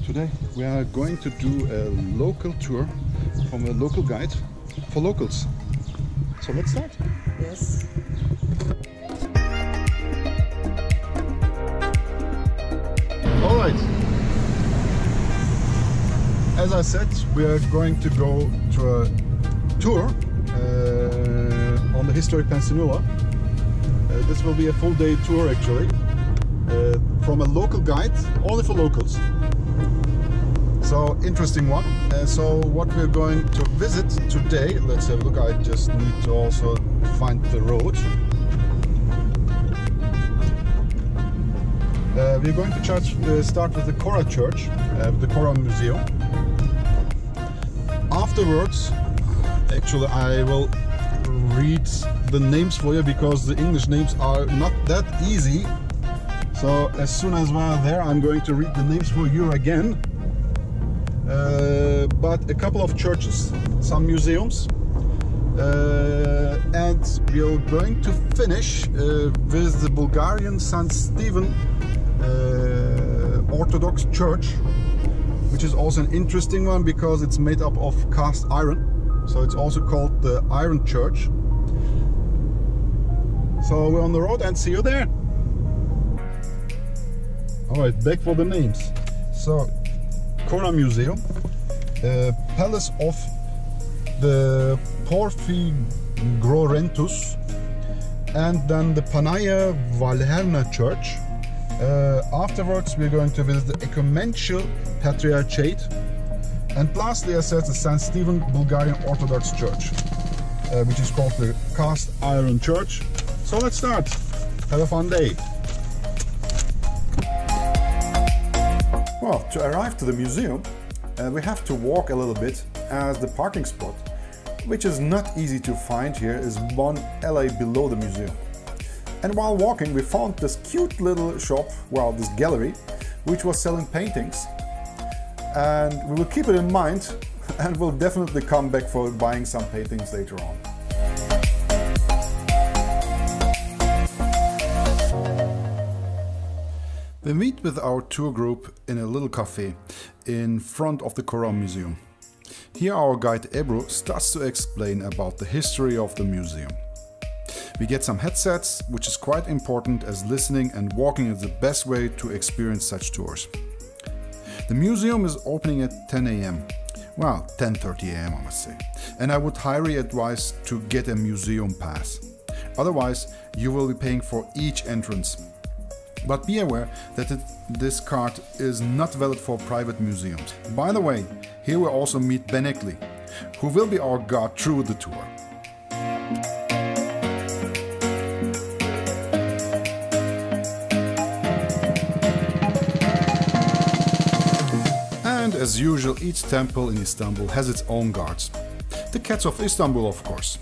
Today we are going to do a local tour from a local guide for locals. So let's start. Yes. All right. As I said, we are going to go to a tour on the historic Peninsula. This will be a full day tour actually, from a local guide, only for locals. So interesting one. So what we're going to visit today, let's have a look. I just need to also find the road. We're going to start with the Chora Church, the Chora Museum. Afterwards, actually I will read the names for you because the English names are not that easy. So as soon as we're there, I'm going to read the names for you again. But a couple of churches, some museums, and we're going to finish with the Bulgarian St Stefan Orthodox Church, which is also an interesting one because it's made up of cast iron, so it's also called the Iron Church. So we're on the road and see you there. Alright, back for the names. So Chora Museum, Palace of the Porphyrogenitus, and then the Panagia Vlaherna Church. Afterwards we're going to visit the Ecumenical Patriarchate, and lastly, as I said, the St Stefan Bulgarian Orthodox Church, which is called the Cast Iron Church. So let's start. Have a fun day. Well, to arrive to the museum, we have to walk a little bit, as the parking spot, which is not easy to find here, is one alley below the museum. And while walking, we found this cute little shop, well, this gallery, which was selling paintings. And we will keep it in mind, and we'll definitely come back for buying some paintings later on. We meet with our tour group in a little cafe in front of the Chora Museum. Here our guide Ebru starts to explain about the history of the museum. We get some headsets, which is quite important, as listening and walking is the best way to experience such tours. The museum is opening at 10 AM. Well, 10:30 AM I must say. And I would highly advise to get a museum pass. Otherwise, you will be paying for each entrance. But be aware that this card is not valid for private museums. By the way, here we also meet Benekli, who will be our guide through the tour. And as usual, each temple in Istanbul has its own guards. The Cats of Istanbul, of course.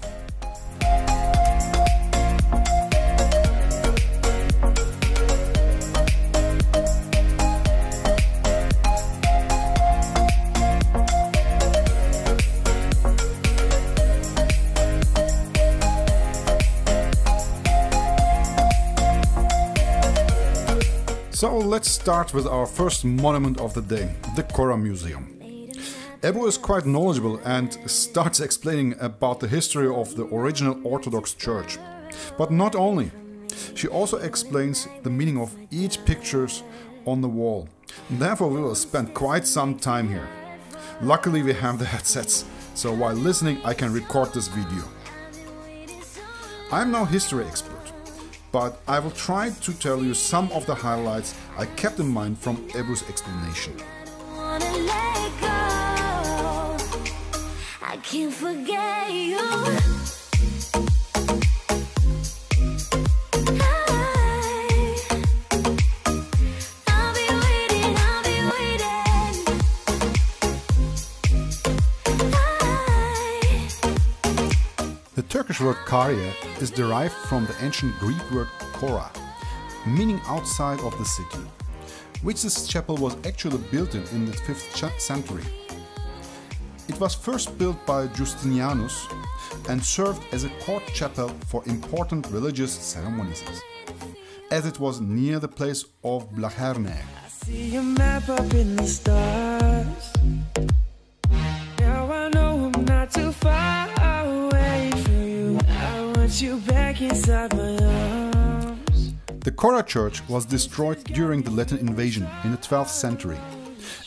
So let's start with our first monument of the day, the Chora Museum. Ebru is quite knowledgeable and starts explaining about the history of the original Orthodox Church. But not only. She also explains the meaning of each picture on the wall. Therefore we will spend quite some time here. Luckily we have the headsets, so while listening I can record this video. I'm no history expert, but I will try to tell you some of the highlights I kept in mind from Ebru's explanation. I can't forget you. I'll be waiting. The Turkish word Karya is derived from the ancient Greek word Chora, meaning outside of the city, which this chapel was actually built in the 5th century. It was first built by Justinianus and served as a court chapel for important religious ceremonies, as it was near the place of Vlaherna. See your map up in the stars. Now I know I'm not too far away from you. I want you back inside my arms. The Chora Church was destroyed during the Latin invasion in the 12th century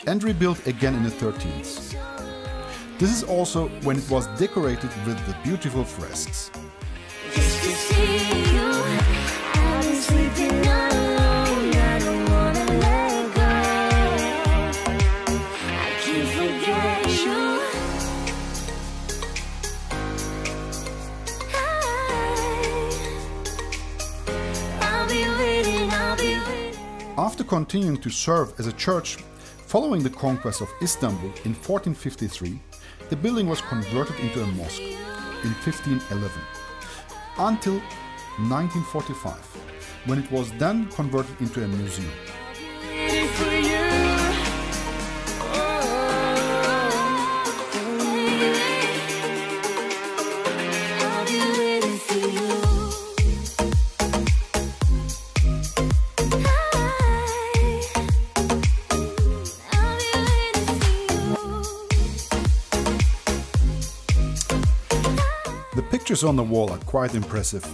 and rebuilt again in the 13th. This is also when it was decorated with the beautiful fresks. Just to see you, I've been sleeping alone. I don't wanna let go. I can't forget you. I'll be waiting, I'll be waiting. After continuing to serve as a church, following the conquest of Istanbul in 1453, the building was converted into a mosque in 1511, until 1945, when it was then converted into a museum. Waiting for you. I'll be waiting for you. I'll be waiting for you. The pictures on the wall are quite impressive,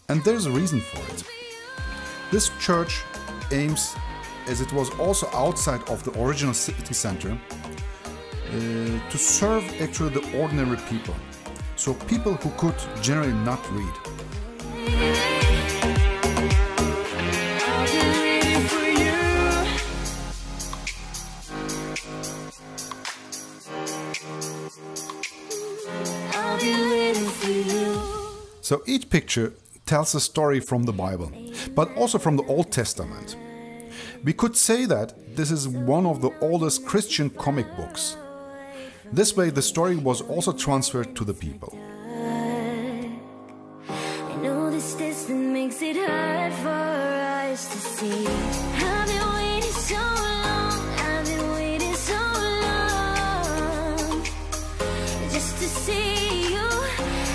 and there's a reason for it. This church aims, as it was also outside of the original city center, to serve actually the ordinary people, so people who could generally not read. I'll be waiting for you. I'll be waiting for you. So each picture tells a story from the Bible, but also from the Old Testament. We could say that this is one of the oldest Christian comic books. This way the story was also transferred to the people. I know this distance makes it hard for our eyes to see. I've been waiting so long, I've been waiting so long, just to see you.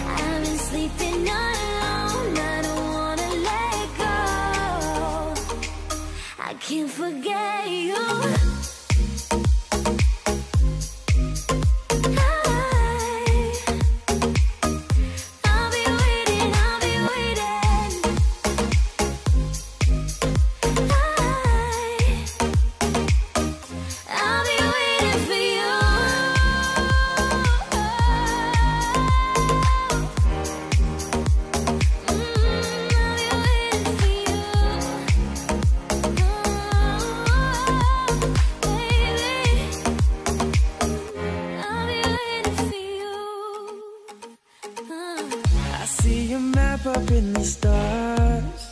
I've been sleeping alone, I don't wanna let go. I can't forget you. I'll be waiting, I'll be waiting. I'll be waiting for you. I'll be waiting for you. Baby, I'll be waiting for you. I see your map up in the stars.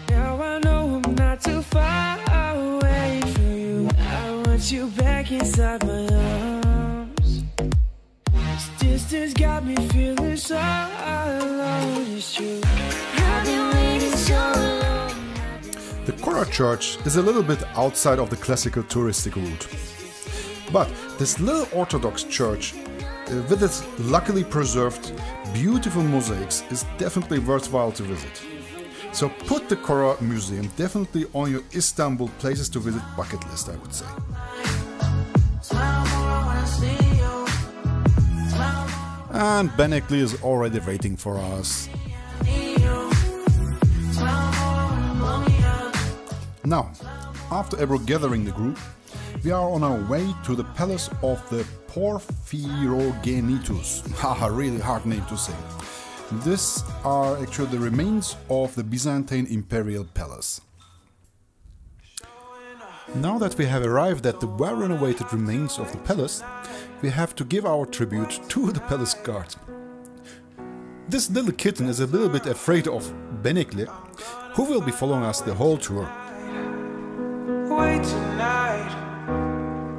Now I know I'm not too far away from you. I want you back inside my arms. This distance got me feeling so alone. It's true. I've been waiting so long. The Chora Church is a little bit outside of the classical touristic route. But this little Orthodox church, with its luckily preserved beautiful mosaics, is definitely worthwhile to visit. So put the Chora Museum definitely on your Istanbul places to visit bucket list, I would say. And Benekli is already waiting for us. Now, after Ebru gathering the group, we are on our way to the palace of the Porphyrogenitus. Haha, really hard name to say. These are actually the remains of the Byzantine imperial palace. Now that we have arrived at the well-renovated remains of the palace, we have to give our tribute to the palace guard. This little kitten is a little bit afraid of Benekli, who will be following us the whole tour. Wait tonight,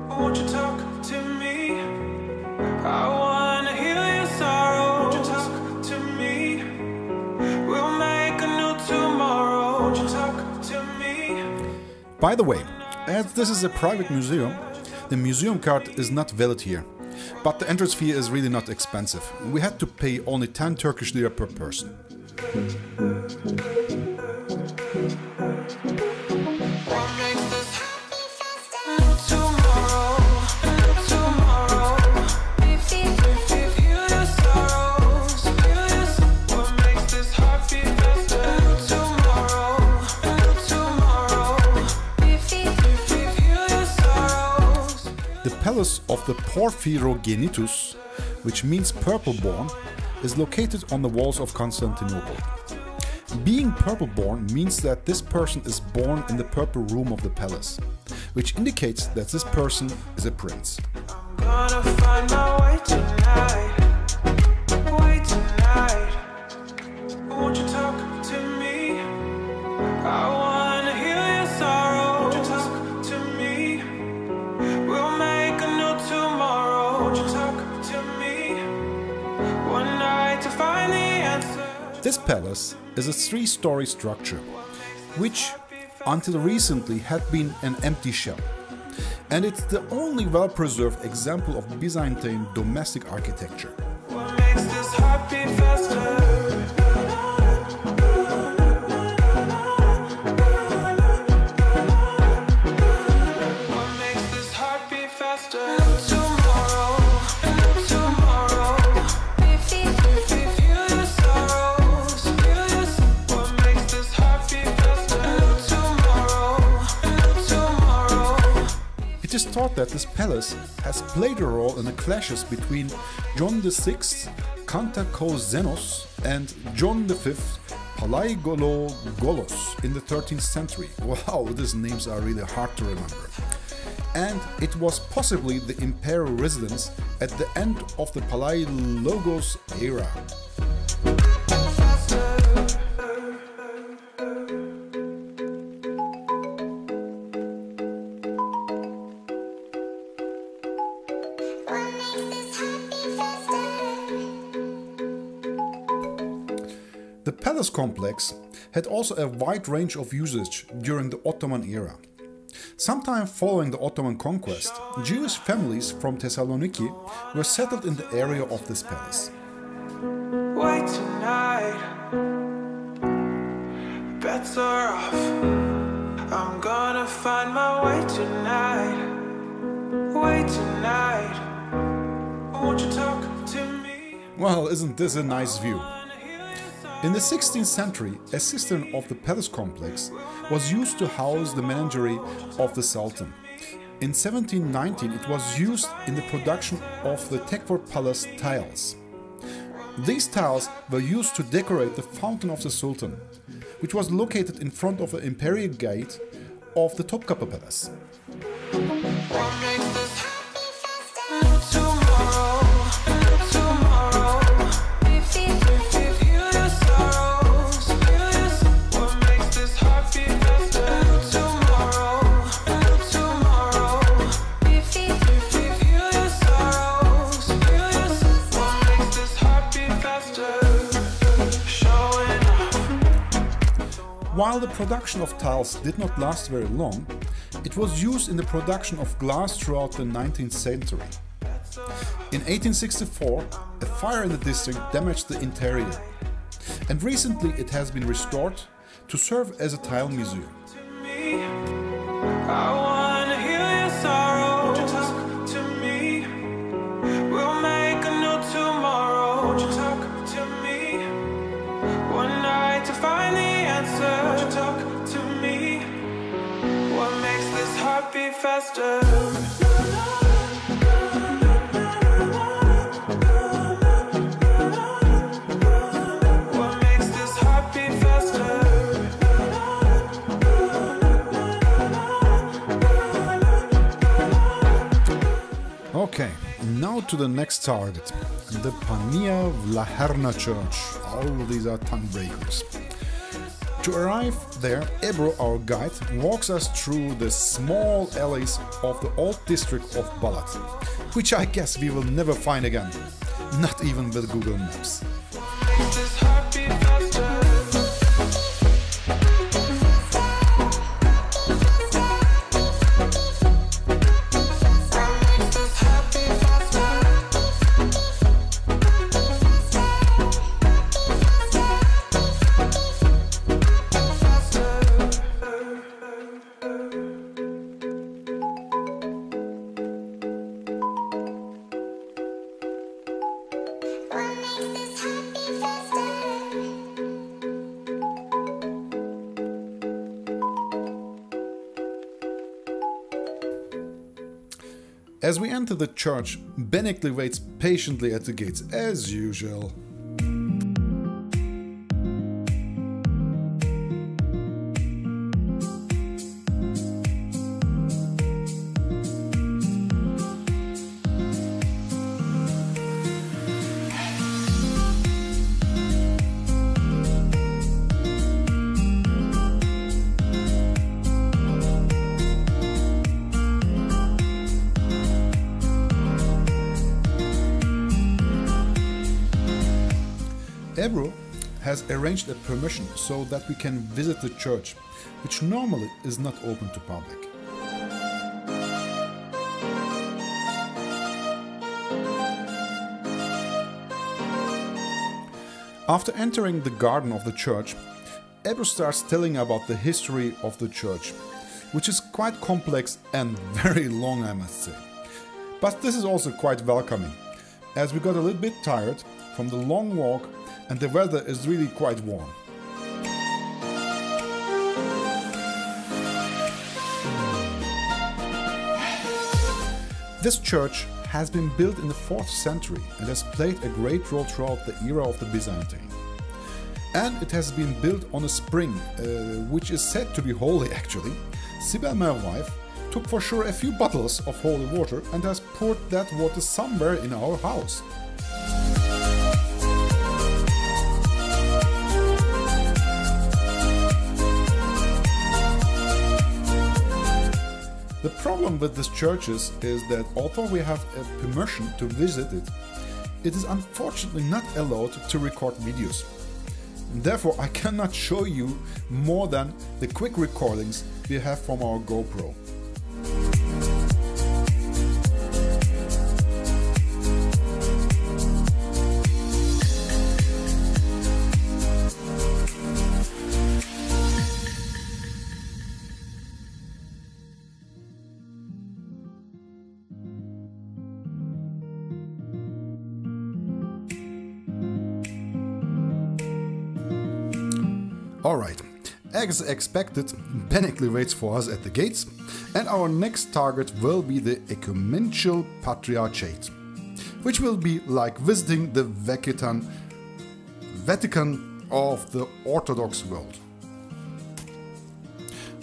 won't you talk to me? I wanna heal your sorrow. Won't you talk to me? We'll make a new tomorrow. Won't you talk to me? By the way, as this is a private museum, the museum card is not valid here. But the entrance fee is really not expensive. We had to pay only 10 Turkish lira per person. What makes palace of the Porphyrogenitus, which means purple-born, is located on the walls of Constantinople. Being purple-born means that this person is born in the purple room of the palace, which indicates that this person is a prince. Gonna find my way tonight. Way tonight. Won't you talk to me? I wanna heal your sorrow. Won't you talk to me? We'll make a new tomorrow. Won't you talk to me? One night to find the answer. This palace is a 3-story structure, which until recently had been an empty shell. And it's the only well-preserved example of Byzantine domestic architecture. What makes this heart beat faster? It is thought that this palace has played a role in the clashes between John VI Kantakouzenos and John V Palaiologos in the 13th century. Wow, these names are really hard to remember. And it was possibly the imperial residence at the end of the Palaiologos era. The palace complex had also a wide range of usage during the Ottoman era. Sometime following the Ottoman conquest, Jewish families from Thessaloniki were settled in the area of this palace. Wait tonight, bets are off. I'm gonna find my way tonight. Wait tonight, won't you talk to me? Well, isn't this a nice view? In the 16th century, a cistern of the palace complex was used to house the menagerie of the Sultan. In 1719 it was used in the production of the Tekfur Palace tiles. These tiles were used to decorate the fountain of the Sultan, which was located in front of the imperial gate of the Topkapı Palace. While the production of tiles did not last very long, it was used in the production of glass throughout the 19th century. In 1864, a fire in the district damaged the interior, and recently it has been restored to serve as a tile museum. I wanna heal your sorrow. Won't you talk to me? We'll make a new tomorrow. Won't you talk to me? One night to find the answer. Won't you talk to me? What makes this heart beat faster? Okay, now to the next target, the Panagia Vlaherna Church. All these are tongue breakers. To arrive there, Ebru, our guide, walks us through the small alleys of the old district of Balat, which I guess we will never find again, not even with Google Maps. What makes this heart beat faster? As we enter the church, Benekli waits patiently at the gates, as usual. Ebru has arranged a permission so that we can visit the church, which normally is not open to public. After entering the garden of the church, Ebru starts telling about the history of the church, which is quite complex and very long, I must say. But this is also quite welcoming, as we got a little bit tired from the long walk and the weather is really quite warm. This church has been built in the 4th century and has played a great role throughout the era of the Byzantine. And it has been built on a spring, which is said to be holy actually. Sibel, my wife, took for sure a few bottles of holy water and has poured that water somewhere in our house. The problem with these churches is that although we have a permission to visit it, it is unfortunately not allowed to record videos. Therefore, I cannot show you more than the quick recordings we have from our GoPro. Alright, as expected, Benekli waits for us at the gates, and our next target will be the Ecumenical Patriarchate, which will be like visiting the Vatican of the Orthodox world.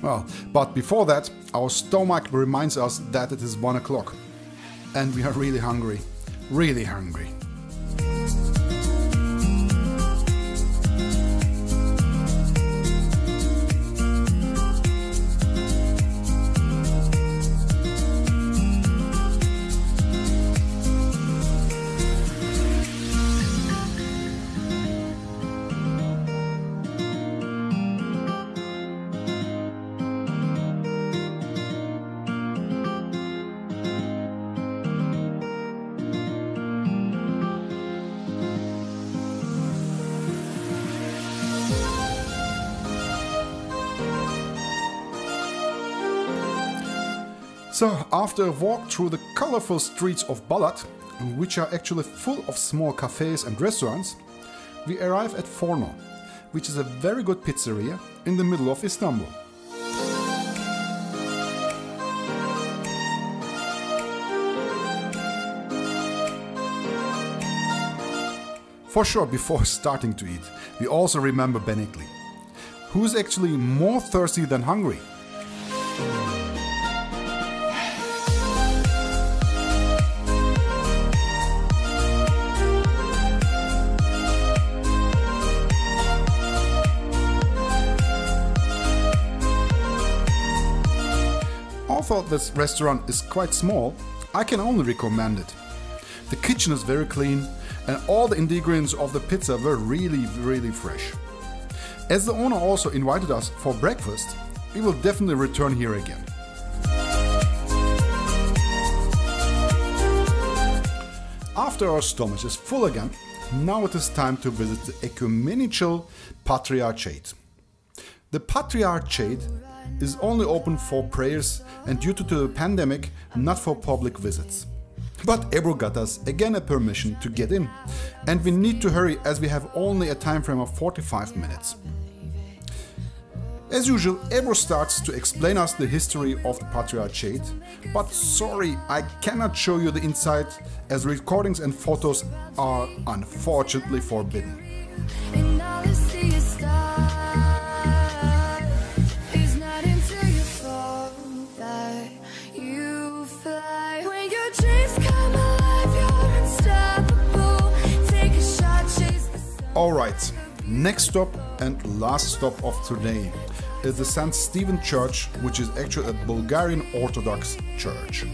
Well, but before that, our stomach reminds us that it is 1 o'clock, and we are really hungry, really hungry. So, after a walk through the colorful streets of Balat, which are actually full of small cafes and restaurants, we arrive at Forno, which is a very good pizzeria in the middle of Istanbul. For sure, before starting to eat, we also remember Benekli, who's actually more thirsty than hungry. Although this restaurant is quite small, I can only recommend it. The kitchen is very clean and all the ingredients of the pizza were really fresh. As the owner also invited us for breakfast, we will definitely return here again. After our stomach is full again, now it is time to visit the Ecumenical Patriarchate. The Patriarchate is only open for prayers and due to the pandemic, not for public visits. But Ebru got us again a permission to get in, and we need to hurry as we have only a time frame of 45 minutes. As usual, Ebru starts to explain us the history of the Patriarchate, but sorry, I cannot show you the inside as recordings and photos are unfortunately forbidden. And all I see is stars. It's not until you fall that you fly. When your dreams come alive, you're unstoppable. Take a shot, chase the sun. Alright, next stop and last stop of today is the St Stefan Church, which is actually a Bulgarian Orthodox church.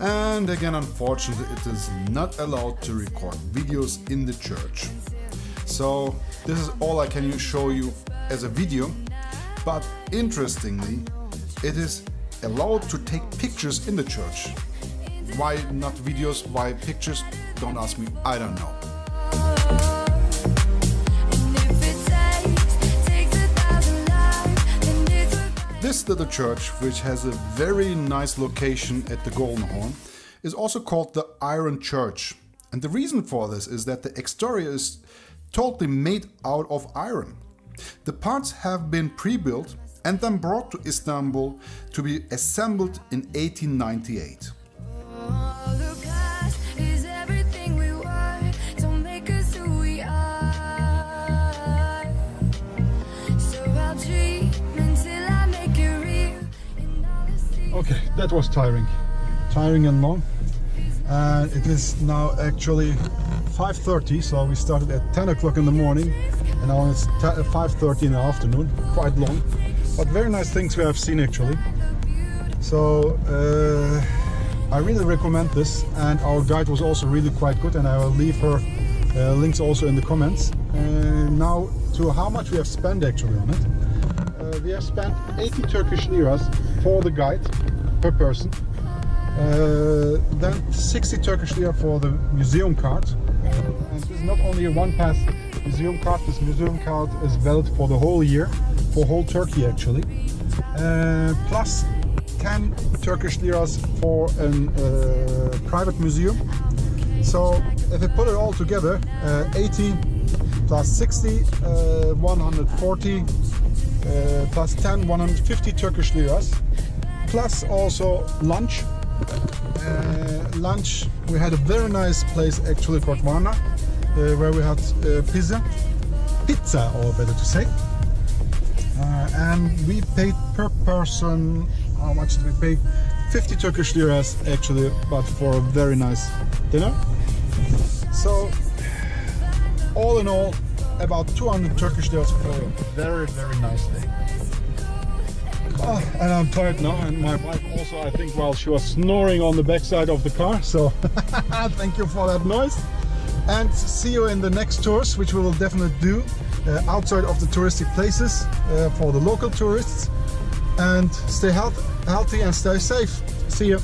And again, unfortunately, it is not allowed to record videos in the church. So this is all I can show you as a video, but interestingly, it is allowed to take pictures in the church. Why not videos, why pictures? Don't ask me, I don't know. This little church, which has a very nice location at the Golden Horn, is also called the Iron Church. And the reason for this is that the exterior is totally made out of iron. The parts have been pre-built and then brought to Istanbul to be assembled in 1898. Okay, that was tiring and long, and it is now actually 5:30, so we started at 10 o'clock in the morning and now it's 5:30 in the afternoon. Quite long, but very nice things we have seen actually. So I really recommend this, and our guide was also really quite good, and I will leave her links also in the comments. Now to how much we have spent actually on it. We have spent 80 Turkish liras for the guide per person, then 60 Turkish lira for the museum card. And this is not only a one-pass museum card, this museum card is valid for the whole year, for whole Turkey actually, plus 10 Turkish liras for a private museum. So if I put it all together, 80 plus 60, 140, plus 10, 150 Turkish liras, plus also lunch. Lunch, we had a very nice place actually called Varna, where we had pizza, or better to say. And we paid per person, how much did we pay? 50 Turkish liras actually, but for a very nice dinner. So all in all, about 200 Turkish liras for a very, very nice day. Oh, and I'm tired now, and my wife also, I think, while she was snoring on the backside of the car, so thank you for that noise. And see you in the next tours, which we will definitely do outside of the touristic places for the local tourists. And stay healthy and stay safe. See you.